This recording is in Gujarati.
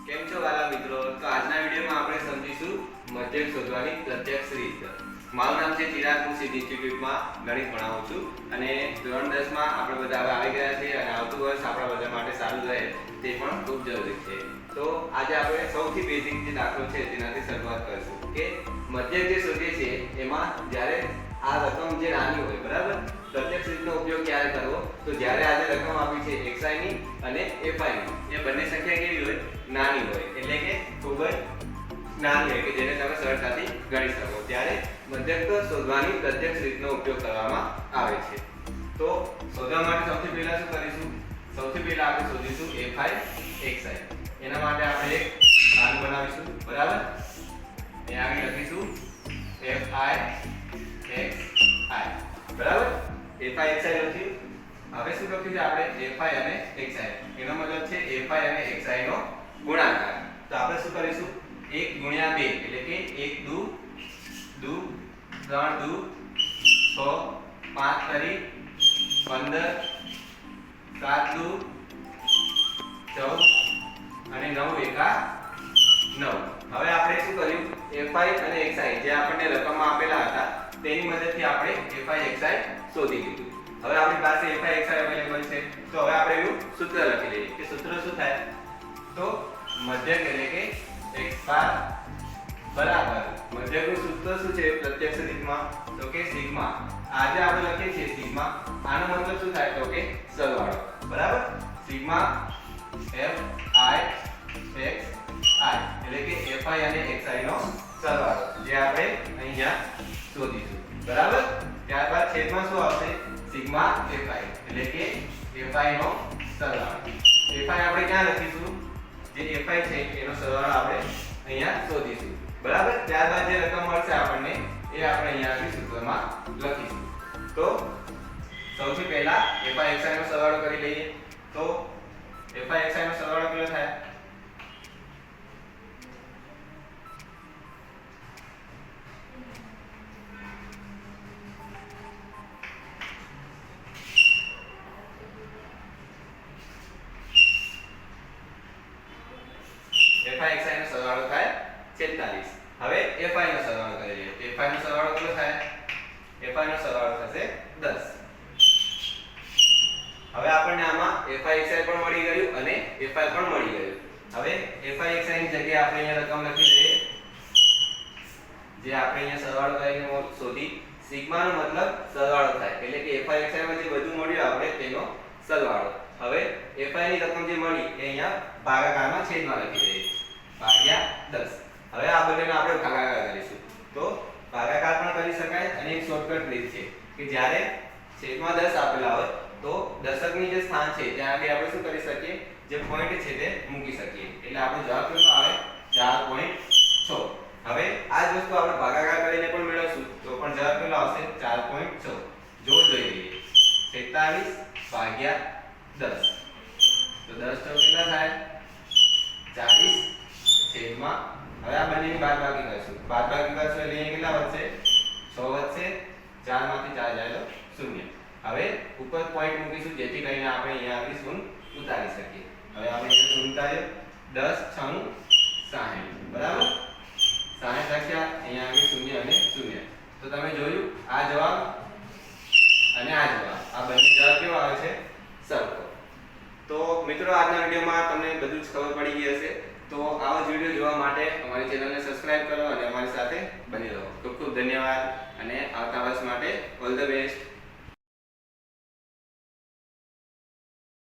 કેમ છો વાલા મિત્રો? તો આજના વિડીયોમાં આપણે સમજીશું મધ્યક શોધવાની પ્રત્યક્ષ રીત. મારું નામ છે ચિરાગ, હું સિદ્ધ ઇન્સ્ટિટ્યૂટમાં ગણિત ભણાવું છું અને ધોરણ 10 માં આપણે બધા હવે આવી ગયા છીએ અને આવતું વર્ષ આપણા બધા માટે સારું રહે તે પણ ખૂબ જરૂરી છે. તો આજે આપણે સૌથી બેઝિક જે દાખલો છે તેનાથી શરૂઆત કરીશું કે મધ્યક જે શોધીએ છીએ એમાં જ્યારે આ રકમ જે નાની હોય, બરાબર, પ્રત્યક્ષ રીતનો ઉપયોગ ક્યારે કરવો? તો જ્યારે આ જે રકમ આપી છે xi ની અને fi ની, એ બંને સંખ્યા કેવી હોય? નાની હોય, એટલે કે ખૂબ જ નાની હોય કે જેને તમે સરળતાથી ગણી શકો, ત્યારે મધ્યક શોધવાની પ્રત્યક્ષ રીતનો ઉપયોગ કરવામાં આવે છે. તો શોધવા માટે સૌથી પહેલા શું કરીશું? સૌથી પહેલા આપણે શોધીશું fi xi. એના માટે આપણે એક ખાનું બનાવીશું, બરાબર. અહીંયા આગળ લખીશું fi xi, બરાબર. fi xi લખ્યું. હવે શું લખ્યું છે આપણે? fi અને xi. એનો મતલબ છે fi અને xi નો ગુણાકાર. તો આપણે શું કરીશું? 1 ગુણ્યા 2 એટલે કે 1 દુ 3 દુ 6, 5 તરી 15, 7 દુ 14 અને 9 એકા 9. હવે આપણે શું કર્યું? fi અને xi જે આપણને રકમમાં આપેલા હતા તેની મદદથી આપણે fi xi શોધી લીધું. હવે આપણી પાસે fi xi અવેલેબલ છે, તો હવે આપણે એનું સૂત્ર લખી લઈએ કે સૂત્ર શું થાય? તો મધ્યક એટલે કે x બાર બરાબર મધ્યકનું સૂત્ર શું છે પ્રત્યક્ષ રીતમાં? તો કે સિગ્મા. આજે આપણે લખીએ છીએ સિગ્મા, આનો મતલબ શું થાય? તો કે સરવાળો, બરાબર. સિગ્મા fi xi એટલે કે fi અને xi નો સરવાળો જે આપણે અહીંયા શોધીશું, બરાબર. ત્યારબાદ છેદમાં શું આવશે? સિગ્મા fi એટલે કે fi નો સરવાળો. fi આપણે ક્યાં લખીશું? જે fi છે એનો સરવાળો આપણે અહીંયા શોધીશું, બરાબર. ત્યારબાદ જે રકમ મળશે આપણને એ આપણે અહીંયા આગળ સૂત્રમાં લખીશું. તો સૌથી પહેલા fi xi નો સરવાળો કરી લઈએ. તો fi xi નો સરવાળો કેટલો થાય? fi xi નો સરવાળો થાય 46. હવે fi નો સરવાળો કરી લઈએ. fi નો સરવાળો કેટલો થાય? fi નો સરવાળો થશે 10. હવે આપણને આમાં fi xi પણ મળી ગયું અને fi પણ મળી ગયું. હવે fi xi ની જગ્યાએ આપણે અહીંયા રકમ લખી દઈએ જે આપણે અહીંયા સરવાળો કરીને શોધી. સિગ્મા નો મતલબ સરવાળો થાય, એટલે કે fi xi માં જે બધું મળ્યું આપણે તેનો સરવાળો. હવે fi ની રકમ જે મળી એ અહીંયા ભાગાકારમાં છેદમાં લખી દઈએ ભાગ્યા 10. હવે આ બંનેનો આપણે ભાગાકાર કરીશું. તો ભાગાકાર પણ કરી શકાય અને એક શોર્ટકટ રીત છે કે જ્યારે છેદમાં 10 આપેલા હોય તો દશકની જે સ્થાન છે ત્યાં આગળ આપણે શું કરી શકીએ? જે પોઈન્ટ છે તે મૂકી શકીએ, એટલે આપણો જવાબ કેટલો આવે? 4.6. હવે આ જ વસ્તુ આપણે ભાગાકાર કરીને પણ મેળવશું તો પણ જવાબ કેટલો આવશે? 4.6. જો જોઈ લઈએ 46 ભાગ્યા 10. તો 10 તો કેટલા થાય? 40 છેદમાં. હવે આ બંનેની બાદબાકી કરશું. બાદબાકી કરશું એટલે અહીંયા કેટલા વધશે? 6 વધશે. 4 માંથી 4 જાય તો 0. હવે ઉપર પોઈન્ટ મૂકીશું જેથી કરીને આપણે અહીંયા આગળ શૂન્ય ઉતારી શકીએ. હવે આપણે અહીંયા શૂન્ય ઉતાર્યો. 10 6 60, બરાબર. 60 લખ્યા, અહીંયા આગળ 0 અને 0. તો તમે જોયું આ જવાબ અને આ જવાબ, આ બંને જવાબ કેવો આવે છે? સરખો. તો મિત્રો આજના વિડીયોમાં તમને બધું જ ખબર પડી ગઈ હશે. તો આવા જ વિડીયો જોવા માટે અમારી ચેનલને સબસ્ક્રાઇબ કરો અને અમારી સાથે બની રહો. ખૂબ ખૂબ ધન્યવાદ.